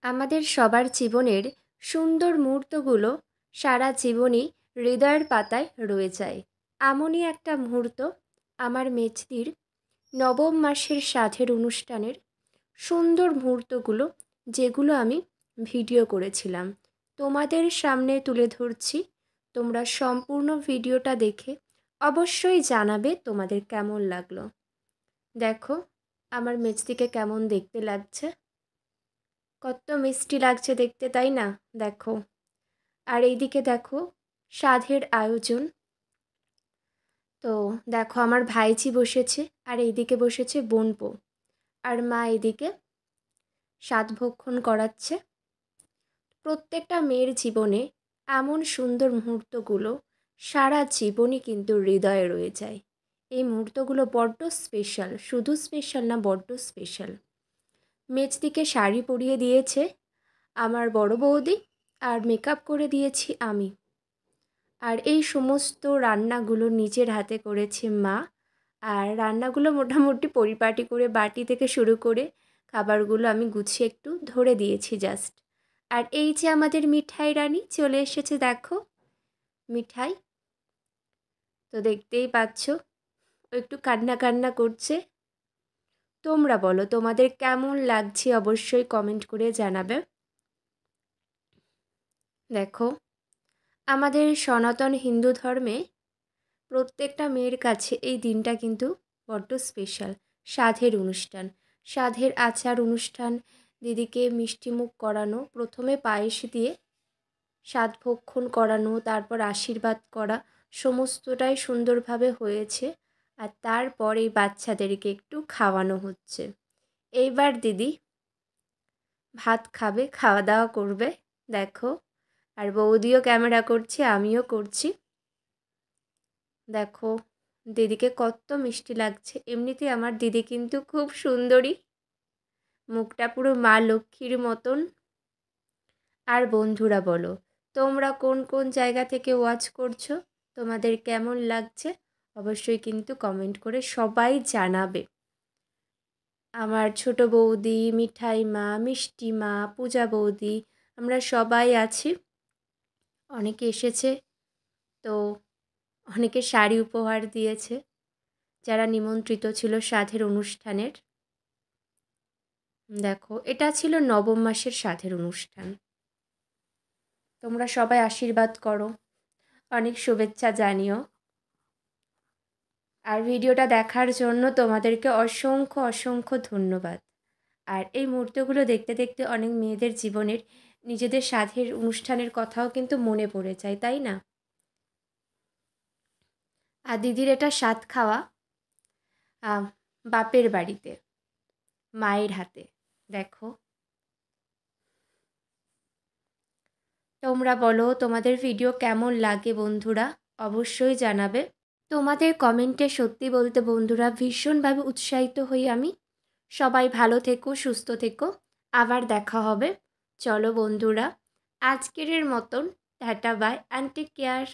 আমাদের সবার জীবনের সুন্দর মুহূর্তগুলো সারা জীবনই হৃদয়ের পাতায় রয়ে যায়। এমনই একটা মুহূর্ত আমার মেজদির নবম মাসের সাধের অনুষ্ঠানের সুন্দর মুহূর্তগুলো, যেগুলো আমি ভিডিও করেছিলাম, তোমাদের সামনে তুলে ধরছি। তোমরা সম্পূর্ণ ভিডিওটা দেখে অবশ্যই জানাবে তোমাদের কেমন লাগলো। দেখো আমার মেজদিকে কেমন দেখতে লাগছে, কত মিষ্টি লাগছে দেখতে, তাই না? দেখো, আর এইদিকে দেখো সাধের আয়োজন। তো দেখো আমার ভাইঝি বসেছে, আর এইদিকে বসেছে বোনপো, আর মা এদিকে সাধ ভক্ষণ করাচ্ছে। প্রত্যেকটা মেয়ের জীবনে এমন সুন্দর মুহূর্তগুলো সারা জীবনই কিন্তু হৃদয়ে রয়ে যায়। এই মুহূর্তগুলো বড্ড স্পেশাল, শুধু স্পেশাল না, বড্ড স্পেশাল। মেজদিকে শাড়ি পরিয়ে দিয়েছে আমার বড় বৌদি, আর মেকআপ করে দিয়েছি আমি। আর এই সমস্ত রান্নাগুলো নিজের হাতে করেছে মা। আর রান্নাগুলো মোটামুটি পরিপাটি করে বাটি থেকে শুরু করে খাবারগুলো আমি গুছিয়ে একটু ধরে দিয়েছি জাস্ট। আর এই যে আমাদের মিঠাই রানী চলে এসেছে, দেখো মিঠাই, তো দেখতেই পাচ্ছ ও একটু কান্না কান্না করছে। তোমরা বলো তোমাদের কেমন লাগছে, অবশ্যই কমেন্ট করে জানাবে। দেখো আমাদের সনাতন হিন্দু ধর্মে প্রত্যেকটা মেয়ের কাছে এই দিনটা কিন্তু বড্ড স্পেশাল। সাধের অনুষ্ঠান, সাধের আচার অনুষ্ঠান, দিদিকে মিষ্টিমুখ করানো, প্রথমে পায়েস দিয়ে সাধ ভক্ষণ করানো, তারপর আশীর্বাদ করা, সমস্তটাই সুন্দরভাবে হয়েছে। আর তারপর এই বাচ্চাদেরকে একটু খাওয়ানো হচ্ছে। এইবার দিদি ভাত খাবে, খাওয়া দাওয়া করবে। দেখো, আর বৌদিও ক্যামেরা করছে, আমিও করছি। দেখো দিদিকে কত মিষ্টি লাগছে। এমনিতে আমার দিদি কিন্তু খুব সুন্দরী, মুখটা পুরো মা লক্ষ্মীর মতন। আর বন্ধুরা বলো তোমরা কোন কোন জায়গা থেকে ওয়াচ করছো, তোমাদের কেমন লাগছে অবশ্যই কিন্তু কমেন্ট করে সবাই জানাবে। আমার ছোট বৌদি, মিঠাই মা, মিষ্টি মা, পূজা বৌদি, আমরা সবাই আছি। অনেকে এসেছে, তো অনেকে শাড়ি উপহার দিয়েছে যারা নিমন্ত্রিত ছিল সাধের অনুষ্ঠানের। দেখো এটা ছিল নবম মাসের সাধের অনুষ্ঠান। তোমরা সবাই আশীর্বাদ করো, অনেক শুভেচ্ছা জানিও। আর ভিডিওটা দেখার জন্য তোমাদেরকে অসংখ্য অসংখ্য ধন্যবাদ। আর এই মুহূর্তগুলো দেখতে দেখতে অনেক মেয়েদের জীবনের নিজেদের সাধের অনুষ্ঠানের কথাও কিন্তু মনে পড়ে যায়, তাই না? আর দিদির এটা সাধ খাওয়া বাপের বাড়িতে মায়ের হাতে। দেখো তোমরা বলো তোমাদের ভিডিও কেমন লাগে বন্ধুরা, অবশ্যই জানাবে। তোমাদের কমেন্টে সত্যি বলতে বন্ধুরা ভীষণভাবে উৎসাহিত হই আমি। সবাই ভালো থেকো, সুস্থ থেকো, আবার দেখা হবে। চলো বন্ধুরা, আজকের মতন tata bye and take care.